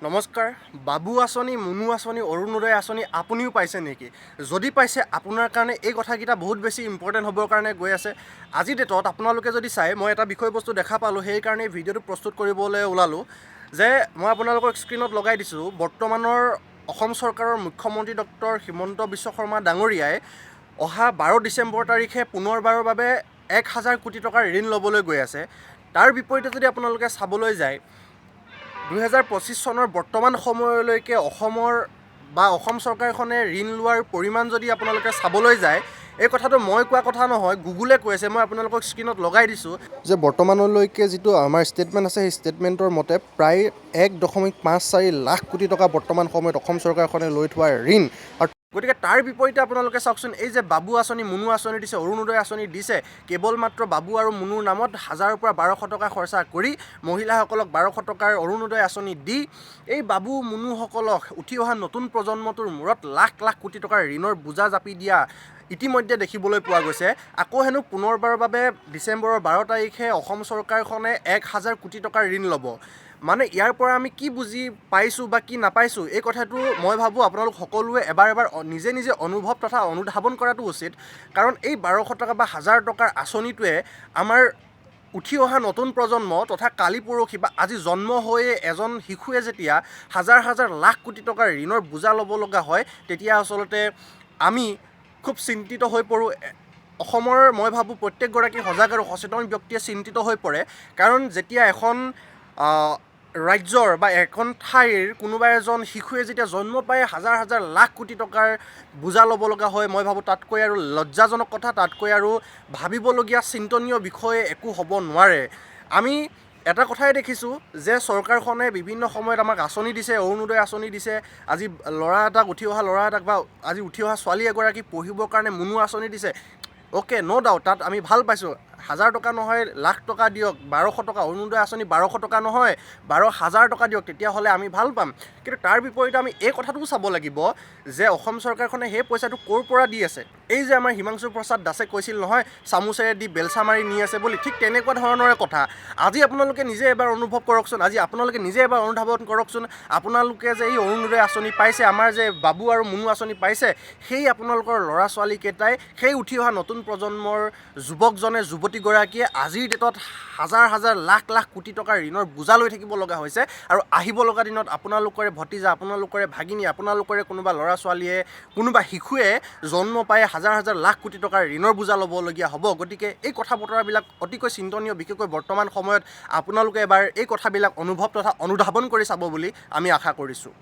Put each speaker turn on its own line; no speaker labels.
নমস্কাৰ। বাবু আঁচনি, মুনু আঁচনি, অৰুণোদয় আঁচনি আপুনিও পাইছে নেকি? যদি পাইছে আপোনাৰ কাৰণে এই কথাকেইটা বহুত বেছি ইম্পৰ্টেণ্ট হ'বৰ কাৰণে গৈ আছে। আজি ডেটত আপোনালোকে যদি চাই, মই এটা বিষয়বস্তু দেখা পালোঁ, সেইকাৰণে ভিডিঅ'টো প্ৰস্তুত কৰিবলৈ ওলালোঁ যে মই আপোনালোকক স্ক্ৰীণত লগাই দিছোঁ। বৰ্তমানৰ অসম চৰকাৰৰ মুখ্যমন্ত্ৰী ডক্টৰ হিমন্ত বিশ্ব শৰ্মা ডাঙৰীয়াই অহা 12 ডিচেম্বৰ তাৰিখে পুনৰবাৰৰ বাবে 1000 কোটি টকাৰ ঋণ ল'বলৈ গৈ আছে। তাৰ বিপৰীতে যদি আপোনালোকে চাবলৈ যায়, 2025 চনৰ বৰ্তমান সময়লৈকে অসম চৰকাৰখনে ঋণ লোৱাৰ পৰিমাণ যদি আপোনালোকে চাবলৈ যায়, এই কথাটো মই কোৱা কথা নহয়, গুগলে কৈ আছে। মই আপোনালোকক স্ক্ৰীণত লগাই দিছোঁ যে বৰ্তমানলৈকে যিটো আমাৰ ষ্টেটমেণ্ট আছে, সেই ষ্টেটমেণ্টৰ মতে প্ৰায় 1.54 লাখ কোটি টকা বৰ্তমান সময়ত অসম চৰকাৰখনে লৈ থোৱা ঋণ। গতিকে তাৰ বিপৰীতে আপোনালোকে চাওকচোন, এই যে বাবু আঁচনি, মুনু আঁচনি দিছে, অৰুণোদয় আঁচনি দিছে, কেৱল মাত্ৰ বাবু আৰু মুনুৰ নামত 1000ৰ পৰা 1200 টকা খৰচা কৰি মহিলাসকলক 1200 টকাৰ অৰুণোদয় আঁচনি দি এই বাবু মুনুসকলক উঠি অহা নতুন প্ৰজন্মটোৰ মূৰত লাখ লাখ কোটি টকাৰ ঋণৰ বোজা জাপি দিয়া ইতিমধ্যে দেখিবলৈ পোৱা গৈছে। আকৌ হেনো পুনৰবাৰৰ বাবে ডিচেম্বৰৰ 12 তাৰিখে অসম চৰকাৰখনে 1000 কোটি টকাৰ ঋণ ল'ব। মানে ইয়াৰ পৰা আমি কি বুজি পাইছোঁ বা কি নাপাইছোঁ, এই কথাটো মই ভাবোঁ আপোনালোক সকলোৱে এবাৰ নিজে নিজে অনুভৱ তথা অনুধাৱন কৰাটো উচিত। কাৰণ এই 1200 টকা বা 1000 টকাৰ আঁচনিটোৱে আমাৰ উঠি অহা নতুন প্ৰজন্ম তথা কালি পৰহি বা আজি জন্ম হৈয়ে এজন শিশুৱে যেতিয়া হাজাৰ হাজাৰ লাখ কোটি টকাৰ ঋণৰ বোজা ল'ব লগা হয়, তেতিয়া আচলতে আমি খুব চিন্তিত হৈ পৰোঁ। অসমৰ মই ভাবোঁ প্ৰত্যেকগৰাকী সজাগ আৰু সচেতন ব্যক্তিয়ে চিন্তিত হৈ পৰে। কাৰণ যেতিয়া এখন ৰাজ্যৰ বা এখন ঠাইৰ কোনোবা এজন শিশুৱে যেতিয়া জন্ম পায় হাজাৰ হাজাৰ লাখ কোটি টকাৰ বোজা ল'ব লগা হয়, মই ভাবোঁ তাতকৈ আৰু লজ্জাজনক কথা, তাতকৈ আৰু ভাবিবলগীয়া চিন্তনীয় বিষয়ে একো হ'ব নোৱাৰে। আমি এটা কথাই দেখিছোঁ যে চৰকাৰখনে বিভিন্ন সময়ত আমাক আঁচনি দিছে, অৰুণোদয় আঁচনি দিছে। আজি উঠি অহা ল'ৰা এটাক বা আজি উঠি অহা ছোৱালী এগৰাকী পঢ়িবৰ কাৰণে মুনু আঁচনি দিছে। অ'কে, ন' ডাউট, তাত আমি ভাল পাইছোঁ। 1000 টকা নহয়, লাখ টকা দিয়ক, 1200 টকা অৰুণোদয় আঁচনি 1200 টকা নহয়, 12000 টকা দিয়ক, তেতিয়াহ'লে আমি ভাল পাম। কিন্তু তাৰ বিপৰীতে আমি এই কথাটোও চাব লাগিব যে অসম চৰকাৰখনে সেই পইচাটো ক'ৰ পৰা দি আছে। এই যে আমাৰ হিমাংশু প্ৰসাদ দাসে কৈছিল নহয়, চামুচেৰে দি বেলচা মাৰি নি আছে বুলি, ঠিক তেনেকুৱা ধৰণৰে কথা। আজি আপোনালোকে নিজে এবাৰ অনুভৱ কৰকচোন, আজি আপোনালোকে নিজে এবাৰ অনুধাৱন কৰকচোন। আপোনালোকে যে এই অৰুণোদয় আঁচনি পাইছে, আমাৰ যে বাবু আৰু মুনু আঁচনি পাইছে, সেই আপোনালোকৰ ল'ৰা ছোৱালীকেইটাই, সেই উঠি অহা নতুন প্ৰজন্মৰ যুৱকজনে, যুৱতীগৰাকীয়ে আজিৰ ডেটত হাজাৰ হাজাৰ লাখ লাখ কোটি টকাৰ ঋণৰ বোজা লৈ থাকিব লগা হৈছে। আৰু আহিব লগা দিনত আপোনালোকৰে ভতিজা, আপোনালোকৰে ভাগিনী, আপোনালোকৰে কোনোবা ল'ৰা ছোৱালীয়ে, কোনোবা শিশুৱে জন্ম পাই হাজাৰ হাজাৰ লাখ কোটি টকাৰ ঋণৰ বোজা ল'বলগীয়া হ'ব। গতিকে এই কথা বতৰাবিলাক অতিকৈ চিন্তনীয়, বিশেষকৈ বৰ্তমান সময়ত আপোনালোকে এবাৰ এই কথাবিলাক অনুভৱ তথা অনুধাৱন কৰি চাব বুলি আমি আশা কৰিছোঁ।